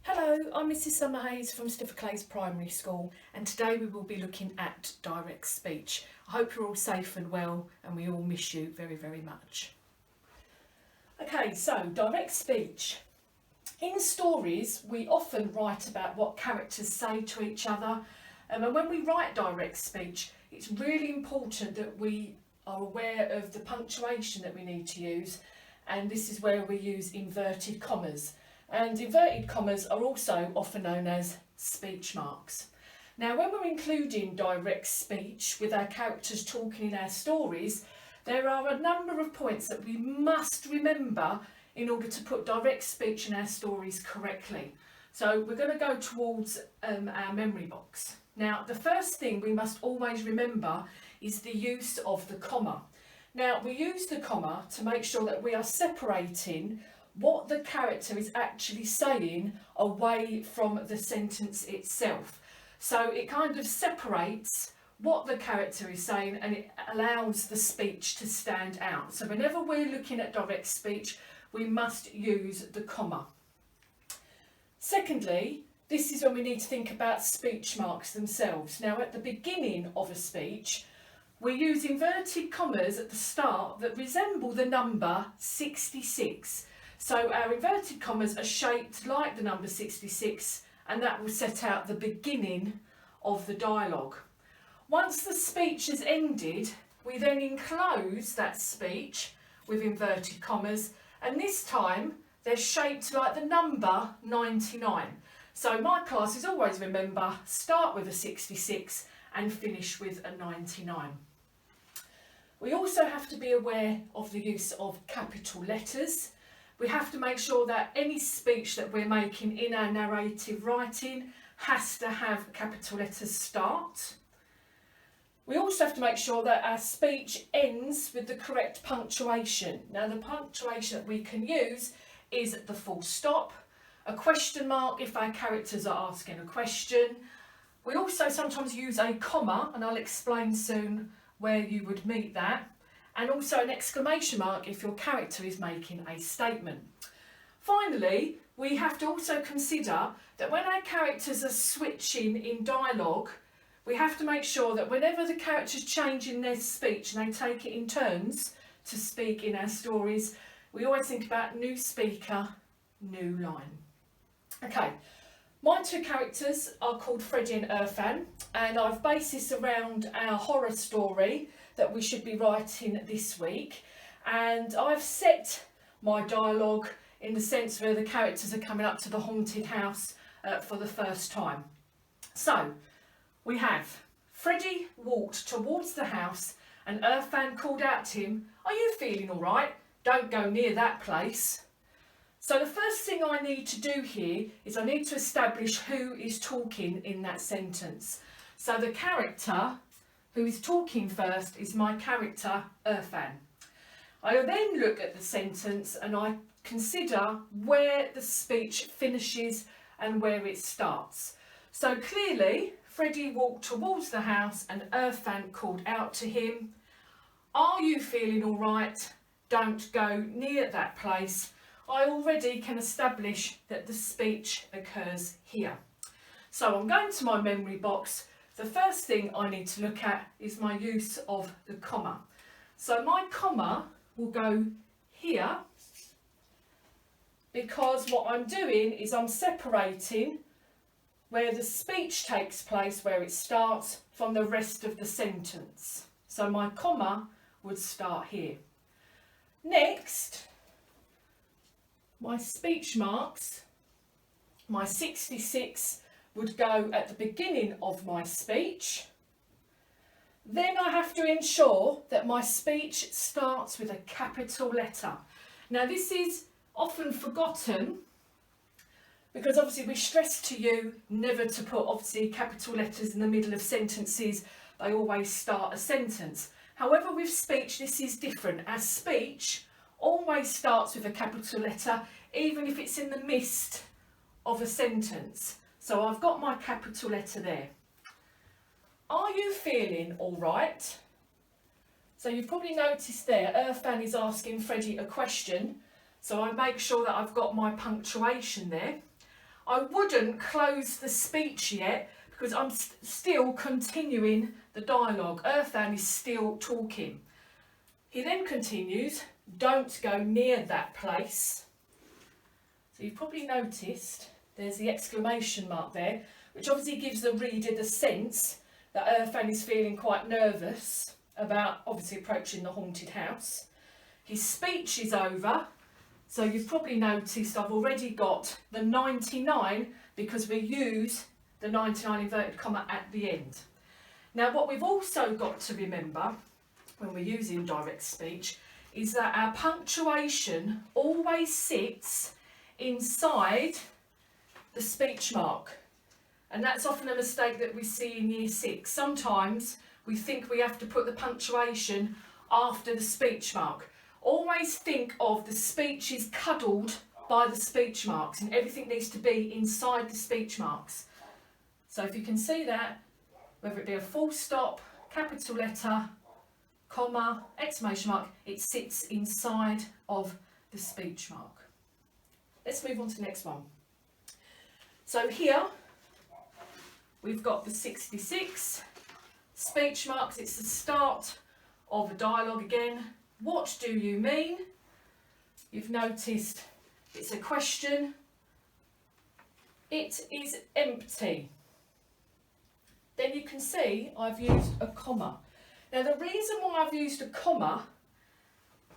Hello, I'm Mrs Summerhayes from Stifferclays Primary School, and today we will be looking at direct speech. I hope you're all safe and well, and we all miss you very, very much. Okay, so direct speech. In stories, we often write about what characters say to each other, and when we write direct speech, it's really important that we are aware of the punctuation that we need to use, and this is where we use inverted commas. And inverted commas are also often known as speech marks. Now, when we're including direct speech with our characters talking in our stories, there are a number of points that we must remember in order to put direct speech in our stories correctly. So we're going to go towards our memory box. Now, the first thing we must always remember is the use of the comma. Now, we use the comma to make sure that we are separating what the character is actually saying away from the sentence itself. So it kind of separates what the character is saying and it allows the speech to stand out. So whenever we're looking at direct speech, we must use the comma. Secondly, this is when we need to think about speech marks themselves. Now, at the beginning of a speech, we use inverted commas at the start that resemble the number 66. So our inverted commas are shaped like the number 66, and that will set out the beginning of the dialogue. Once the speech has ended, we then enclose that speech with inverted commas, and this time they're shaped like the number 99. So my classes always remember, start with a 66 and finish with a 99. We also have to be aware of the use of capital letters. We have to make sure that any speech that we're making in our narrative writing has to have capital letters start. We also have to make sure that our speech ends with the correct punctuation. Now, the punctuation that we can use is the full stop, a question mark if our characters are asking a question. We also sometimes use a comma, and I'll explain soon where you would meet that, and also an exclamation mark if your character is making a statement. Finally, we have to also consider that when our characters are switching in dialogue, we have to make sure that whenever the characters change in their speech and they take it in turns to speak in our stories, we always think about new speaker, new line. Okay, my two characters are called Freddie and Irfan, and I've based this around our horror story that we should be writing this week, and I've set my dialogue in the sense where the characters are coming up to the haunted house for the first time. So we have Freddie walked towards the house and Irfan called out to him, "Are you feeling all right? Don't go near that place." So the first thing I need to do here is I need to establish who is talking in that sentence. So the character who is talking first is my character, Irfan. I then look at the sentence and I consider where the speech finishes and where it starts. So clearly, Freddie walked towards the house and Irfan called out to him, "Are you feeling all right? Don't go near that place." I already can establish that the speech occurs here. So I'm going to my memory box. The first thing I need to look at is my use of the comma. So my comma will go here because what I'm doing is I'm separating where the speech takes place, where it starts, from the rest of the sentence. So my comma would start here. Next, my speech marks, my 66 would go at the beginning of my speech. Then I have to ensure that my speech starts with a capital letter. Now this is often forgotten because obviously we stress to you never to put obviously capital letters in the middle of sentences. They always start a sentence. However, with speech this is different. Our speech always starts with a capital letter even if it's in the midst of a sentence. So I've got my capital letter there. Are you feeling all right? So you've probably noticed there, Irfan is asking Freddie a question. So I make sure that I've got my punctuation there. I wouldn't close the speech yet because I'm still continuing the dialogue. Irfan is still talking. He then continues, don't go near that place. So you've probably noticed there's the exclamation mark there, which obviously gives the reader the sense that Irfan is feeling quite nervous about obviously approaching the haunted house. His speech is over, so you've probably noticed I've already got the 99 because we use the 99 inverted comma at the end. Now what we've also got to remember when we're using direct speech is that our punctuation always sits inside the speech mark. And that's often a mistake that we see in Year 6. Sometimes we think we have to put the punctuation after the speech mark. Always think of the speech is cuddled by the speech marks and everything needs to be inside the speech marks. So if you can see that, whether it be a full stop, capital letter, comma, exclamation mark, it sits inside of the speech mark. Let's move on to the next one. So here we've got the 66 speech marks. It's the start of a dialogue again. What do you mean? You've noticed it's a question. It is empty. Then you can see I've used a comma. Now the reason why I've used a comma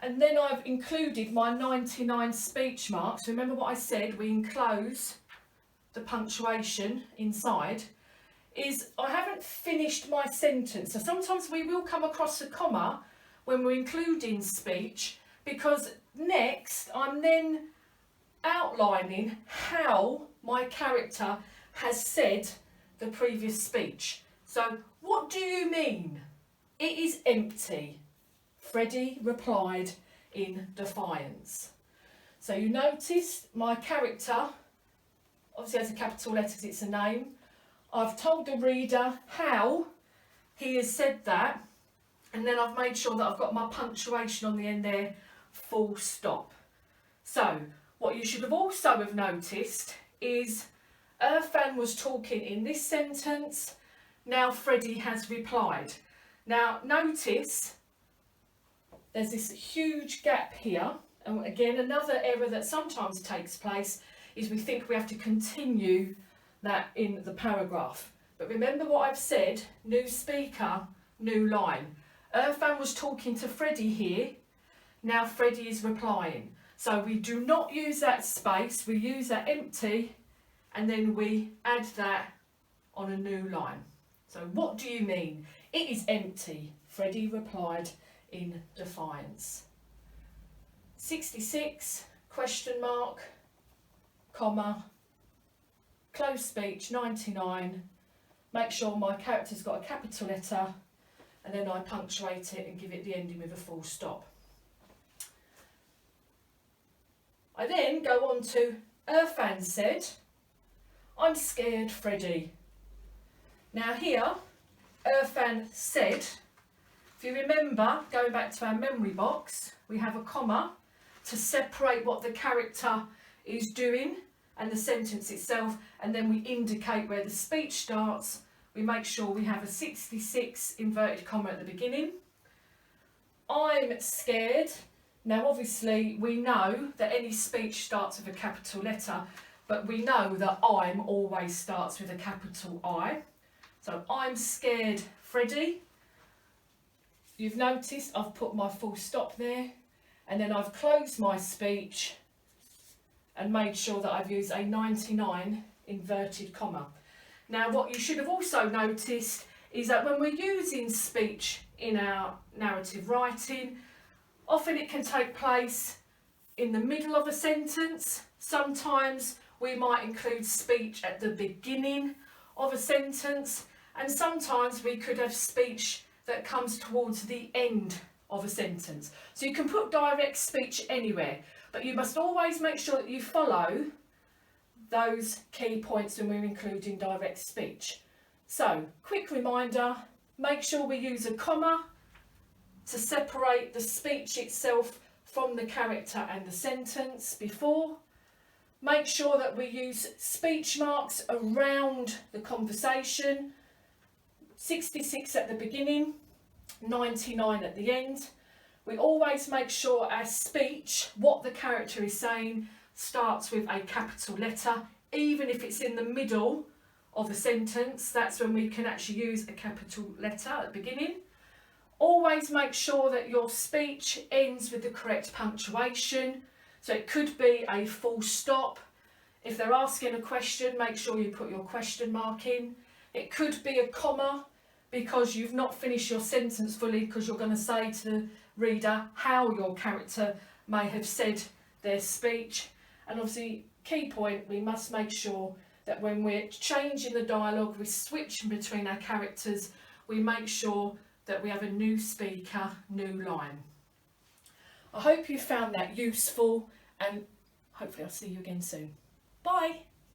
and then I've included my 99 speech marks, remember what I said, we enclose the punctuation inside, is I haven't finished my sentence. So sometimes we will come across a comma when we're including speech because next I'm then outlining how my character has said the previous speech. So what do you mean? It is empty. Freddie replied in defiance. So you notice my character obviously has a capital letter because it's a name. I've told the reader how he has said that, and then I've made sure that I've got my punctuation on the end there, full stop. So what you should have also have noticed is Irfan was talking in this sentence, now Freddie has replied. Now notice there's this huge gap here, and again another error that sometimes takes place is we think we have to continue that in the paragraph. But remember what I've said, new speaker, new line. Irfan was talking to Freddie here, now Freddie is replying. So we do not use that space, we use that empty, and then we add that on a new line. So what do you mean? It is empty, Freddie replied in defiance. 66, question mark, comma, close speech, 99, make sure my character's got a capital letter, and then I punctuate it and give it the ending with a full stop. I then go on to Irfan said, I'm scared, Freddie. Now here, Irfan said, if you remember, going back to our memory box, we have a comma to separate what the character is doing and the sentence itself, and then we indicate where the speech starts. We make sure we have a 66 inverted comma at the beginning. I'm scared. Now obviously we know that any speech starts with a capital letter, but we know that I'm always starts with a capital I. So I'm scared, Freddie. You've noticed I've put my full stop there, and then I've closed my speech and made sure that I've used a 99 inverted comma. Now what you should have also noticed is that when we're using speech in our narrative writing, often it can take place in the middle of a sentence. Sometimes we might include speech at the beginning of a sentence, and sometimes we could have speech that comes towards the end of a sentence. So you can put direct speech anywhere, but you must always make sure that you follow those key points when we're including direct speech. So, quick reminder, make sure we use a comma to separate the speech itself from the character and the sentence before. Make sure that we use speech marks around the conversation. 66 at the beginning, 99 at the end. We always make sure our speech, what the character is saying, starts with a capital letter. Even if it's in the middle of a sentence, that's when we can actually use a capital letter at the beginning. Always make sure that your speech ends with the correct punctuation. So it could be a full stop. If they're asking a question, make sure you put your question mark in. It could be a comma because you've not finished your sentence fully, because you're going to say to the reader how your character may have said their speech. And obviously, key point, we must make sure that when we're changing the dialogue, we're switching between our characters, we make sure that we have a new speaker, new line. I hope you found that useful, and hopefully I'll see you again soon. Bye.